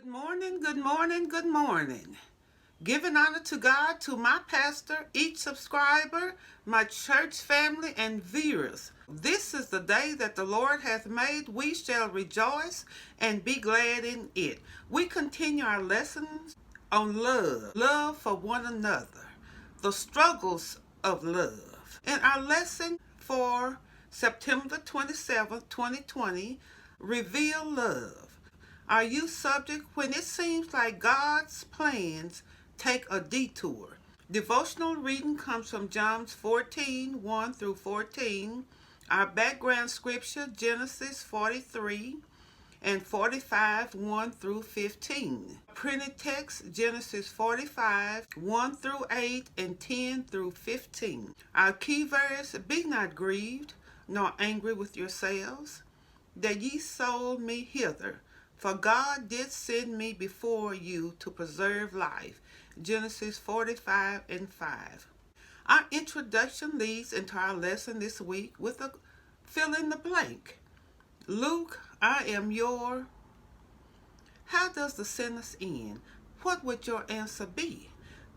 Good morning, good morning, good morning. Giving honor to God, to my pastor, each subscriber, my church family, and viewers. This is the day that the Lord hath made. We shall rejoice and be glad in it. We continue our lessons on love for one another, the struggles of love. And our lesson for September the 27th, 2020, Reveal Love. Are you subject when it seems like God's plans take a detour? Devotional reading comes from John 14, 1 through 14. Our background scripture, Genesis 43 and 45, 1 through 15. Printed text, Genesis 45, 1 through 8 and 10 through 15. Our key verse, be not grieved, nor angry with yourselves, that ye sold me hither. For God did send me before you to preserve life. Genesis 45 and 5. Our introduction leads into our lesson this week with a fill in the blank. Luke, I am your. How does the sentence end? What would your answer be?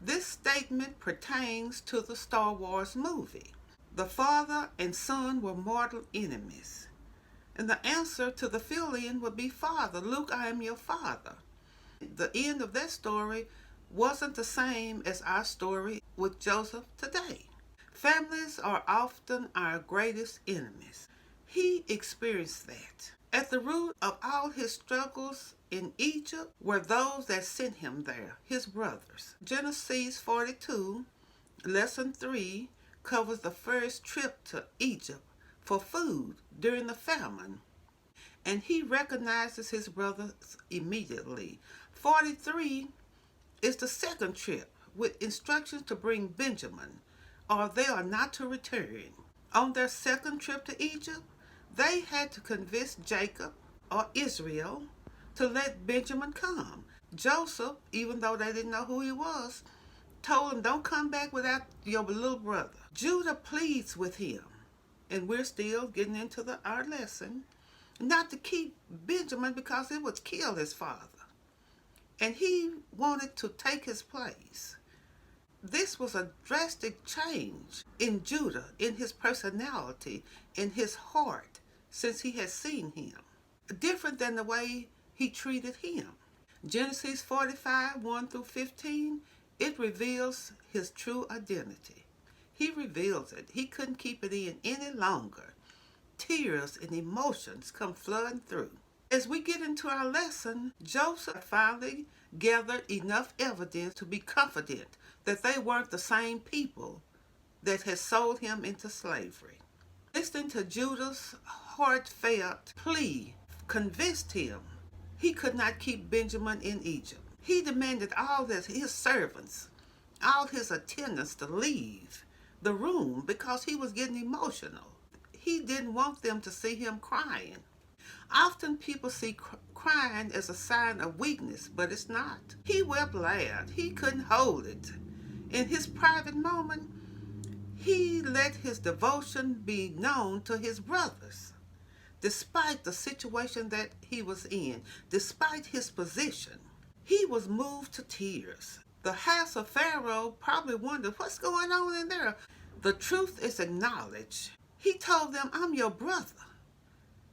This statement pertains to the Star Wars movie. The father and son were mortal enemies. And the answer to the fill-in would be Father. Luke, I am your father. The end of that story wasn't the same as our story with Joseph today. Families are often our greatest enemies. He experienced that. At the root of all his struggles in Egypt were those that sent him there, his brothers. Genesis 42, lesson 3, covers the first trip to Egypt for food during the famine, and he recognizes his brothers immediately. 43 is the second trip with instructions to bring Benjamin, or they are not to return. On their second trip to Egypt, they had to convince Jacob or Israel to let Benjamin come. Joseph, even though they didn't know who he was, told him, don't come back without your little brother. Judah pleads with him, and we're still getting into our lesson, not to keep Benjamin because it would kill his father. And he wanted to take his place. This was a drastic change in Judah, in his personality, in his heart, since he had seen him. Different than the way he treated him. Genesis 45, 1 through 15, it reveals his true identity. He reveals it. He couldn't keep it in any longer. Tears and emotions come flooding through. As we get into our lesson, Joseph finally gathered enough evidence to be confident that they weren't the same people that had sold him into slavery. Listening to Judah's heartfelt plea convinced him he could not keep Benjamin in Egypt. He demanded all his servants, all his attendants to leave the room because he was getting emotional. He didn't want them to see him crying. Often people see crying as a sign of weakness, but it's not. He wept loud. He couldn't hold it. In his private moment, he let his devotion be known to his brothers. Despite the situation that he was in, despite his position, he was moved to tears. The house of Pharaoh probably wondered, what's going on in there? The truth is acknowledged. He told them, I'm your brother.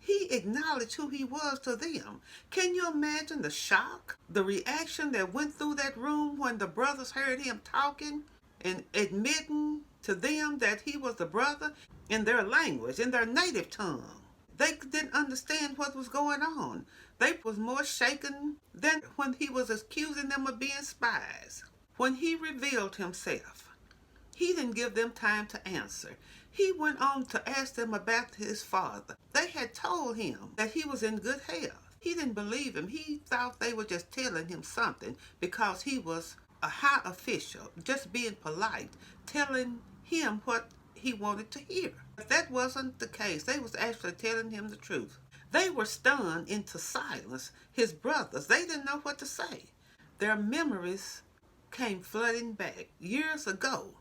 He acknowledged who he was to them. Can you imagine the shock, the reaction that went through that room when the brothers heard him talking and admitting to them that he was the brother in their language, in their native tongue? They didn't understand what was going on. They was more shaken than when he was accusing them of being spies. When he revealed himself, he didn't give them time to answer. He went on to ask them about his father. They had told him that he was in good health. He didn't believe him. He thought they were just telling him something because he was a high official, just being polite, telling him what he wanted to hear. But that wasn't the case. They was actually telling him the truth. They were stunned into silence. His brothers, they didn't know what to say. Their memories came flooding back. Years ago,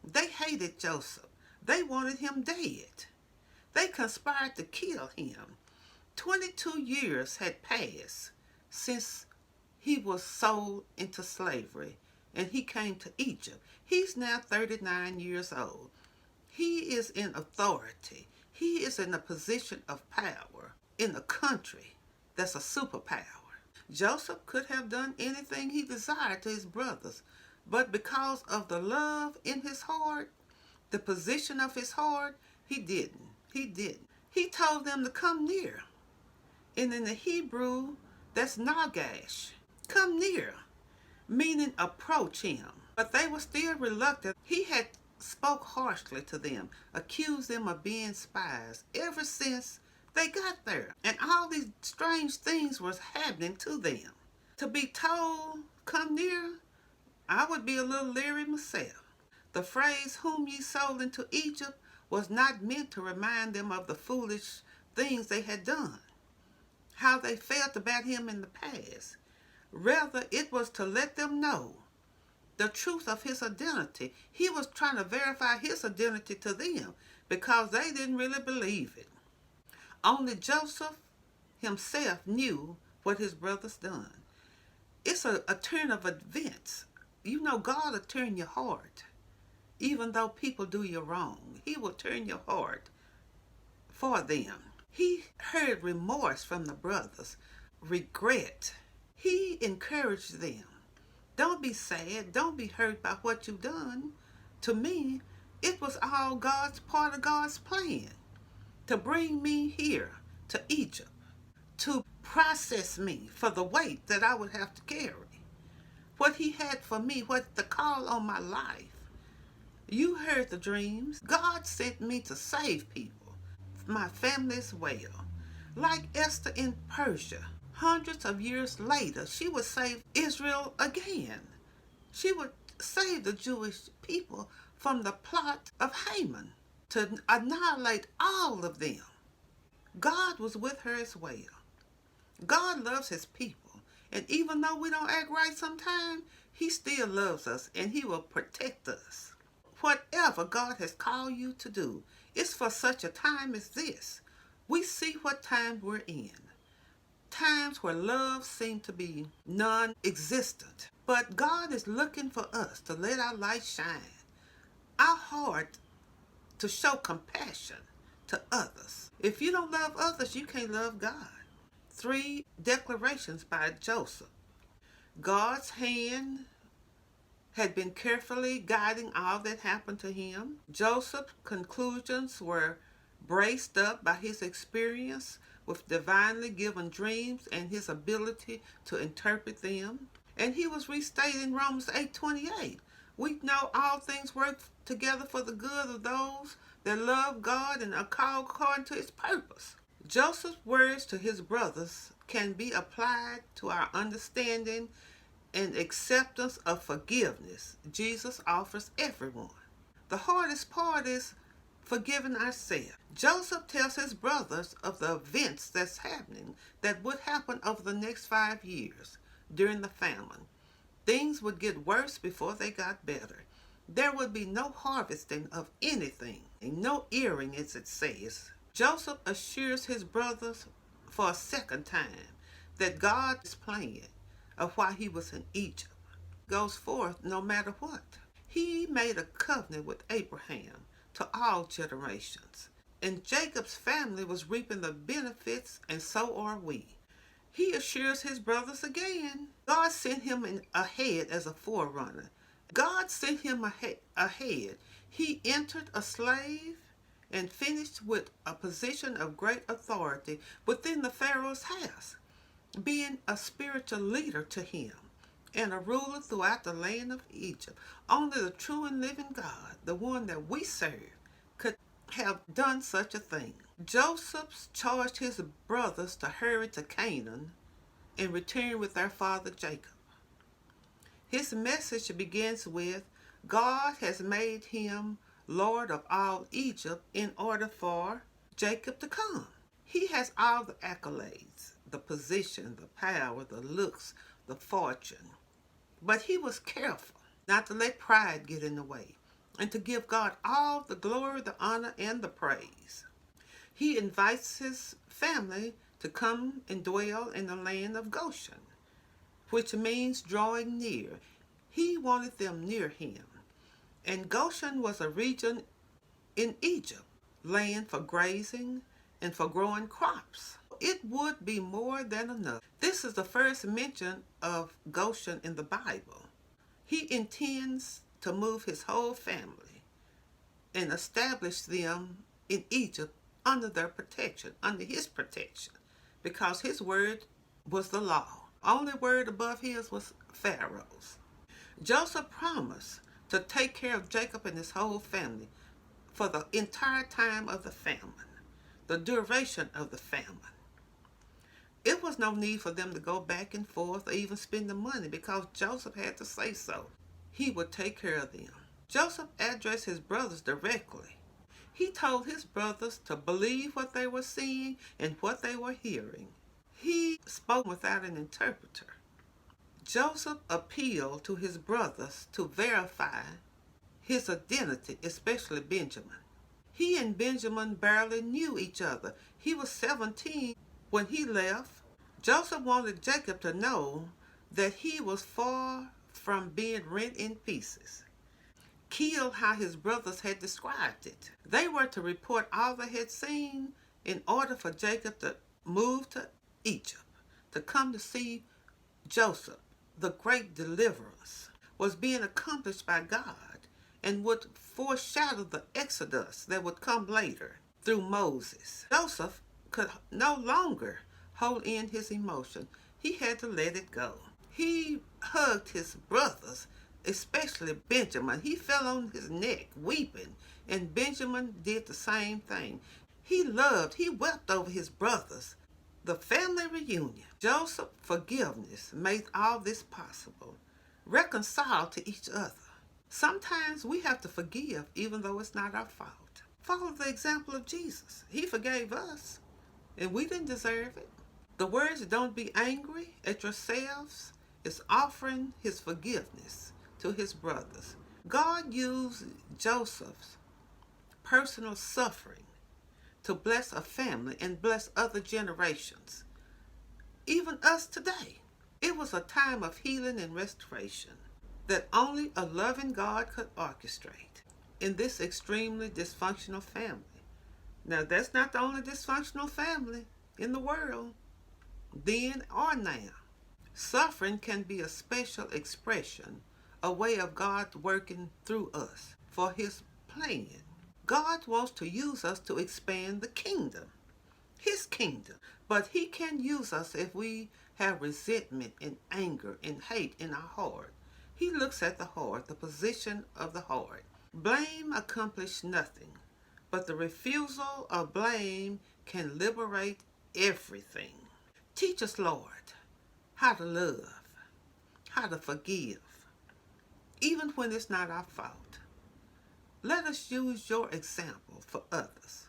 they hated Joseph. They wanted him dead. They conspired to kill him. 22 years had passed since he was sold into slavery and he came to Egypt. He's now 39 years old. He is in authority. He is in a position of power in a country that's a superpower. Joseph could have done anything he desired to his brothers, but because of the love in his heart, the position of his heart, he didn't. He didn't. He told them to come near. And in the Hebrew, that's nagash. Come near, meaning approach him. But they were still reluctant. He had spoke harshly to them, accused them of being spies ever since they got there. And all these strange things was happening to them. To be told, come near, I would be a little leery myself. The phrase, whom ye sold into Egypt, was not meant to remind them of the foolish things they had done, how they felt about him in the past. Rather, it was to let them know the truth of his identity. He was trying to verify his identity to them because they didn't really believe it. Only Joseph himself knew what his brothers done. It's a turn of events. You know, God will turn your heart. Even though people do you wrong, he will turn your heart for them. He heard remorse from the brothers, regret. He encouraged them. Don't be sad. Don't be hurt by what you've done. To me, it was all part of God's plan to bring me here to Egypt, to process me for the weight that I would have to carry. What he had for me, what the call on my life. You heard the dreams. God sent me to save people, my family as well. Like Esther in Persia, hundreds of years later, she would save Israel again. She would save the Jewish people from the plot of Haman to annihilate all of them. God was with her as well. God loves his people. And even though we don't act right sometimes, he still loves us and he will protect us. Whatever God has called you to do, it's for such a time as this. We see what time we're in. Times where love seems to be non-existent. But God is looking for us to let our light shine. Our heart to show compassion to others. If you don't love others, you can't love God. 3 declarations by Joseph. God's hand had been carefully guiding all that happened to him. Joseph's conclusions were braced up by his experience with divinely given dreams and his ability to interpret them. And he was restated in Romans 8:28. We know all things work together for the good of those that love God and are called according to his purpose. Joseph's words to his brothers can be applied to our understanding and acceptance of forgiveness Jesus offers everyone. The hardest part is forgiving ourselves. Joseph tells his brothers of the events that's happening that would happen over the next 5 years during the famine. Things would get worse before they got better. There would be no harvesting of anything, and no earring, as it says. Joseph assures his brothers for a second time that God's plan of why he was in Egypt goes forth no matter what. He made a covenant with Abraham to all generations, and Jacob's family was reaping the benefits, and so are we. He assures his brothers again. God sent him ahead as a forerunner. God sent him ahead. He entered a slave and finished with a position of great authority within the Pharaoh's house, being a spiritual leader to him and a ruler throughout the land of Egypt. Only the true and living God, the one that we serve, could have done such a thing. Joseph charged his brothers to hurry to Canaan and return with their father Jacob. His message begins with, God has made him Lord of all Egypt in order for Jacob to come. He has all the accolades, the position, the power, the looks, the fortune. But he was careful not to let pride get in the way and to give God all the glory, the honor, and the praise. He invites his family to come and dwell in the land of Goshen, which means drawing near. He wanted them near him. And Goshen was a region in Egypt, land for grazing and for growing crops. It would be more than enough. This is the first mention of Goshen in the Bible. He intends to move his whole family and establish them in Egypt under their protection, under his protection, because his word was the law. Only word above his was Pharaoh's. Joseph promised to take care of Jacob and his whole family for the entire time of the famine, the duration of the famine. It was no need for them to go back and forth or even spend the money because Joseph had to say so. He would take care of them. Joseph addressed his brothers directly. He told his brothers to believe what they were seeing and what they were hearing. He spoke without an interpreter. Joseph appealed to his brothers to verify his identity, especially Benjamin. He and Benjamin barely knew each other. He was 17 when he left. Joseph wanted Jacob to know that he was far from being rent in pieces, killed how his brothers had described it. They were to report all they had seen in order for Jacob to move to Egypt, to come to see Joseph, the great deliverance, was being accomplished by God and would foreshadow the Exodus that would come later through Moses. Joseph could no longer hold in his emotion. He had to let it go. He hugged his brothers, especially Benjamin. He fell on his neck weeping, and Benjamin did the same thing. He wept over his brothers. The family reunion. Joseph's forgiveness made all this possible. Reconciled to each other. Sometimes we have to forgive even though it's not our fault. Follow the example of Jesus. He forgave us, and we didn't deserve it. The words "don't be angry at yourselves" is offering his forgiveness to his brothers. God used Joseph's personal suffering to bless a family and bless other generations, even us today. It was a time of healing and restoration that only a loving God could orchestrate in this extremely dysfunctional family. Now, that's not the only dysfunctional family in the world, then or now. Suffering can be a special expression, a way of God working through us for his plan. God wants to use us to expand the kingdom, his kingdom. But he can use us if we have resentment and anger and hate in our heart. He looks at the heart, the position of the heart. Blame accomplishes nothing, but the refusal of blame can liberate everything. Teach us, Lord, how to love, how to forgive, even when it's not our fault. Let us use your example for others.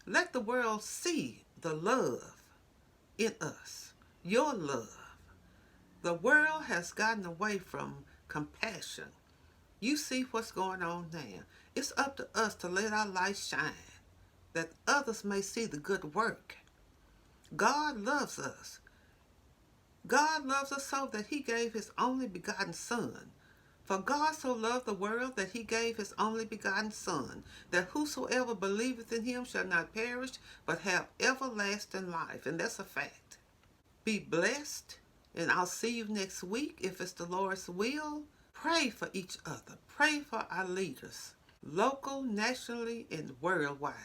Let the world see the love in us, your love. The world has gotten away from compassion. You see what's going on now. It's up to us to let our light shine, that others may see the good work. God loves us. God loves us so that he gave his only begotten Son. For God so loved the world that he gave his only begotten Son, that whosoever believeth in him shall not perish, but have everlasting life. And that's a fact. Be blessed, and I'll see you next week if it's the Lord's will. Pray for each other. Pray for our leaders, local, nationally, and worldwide.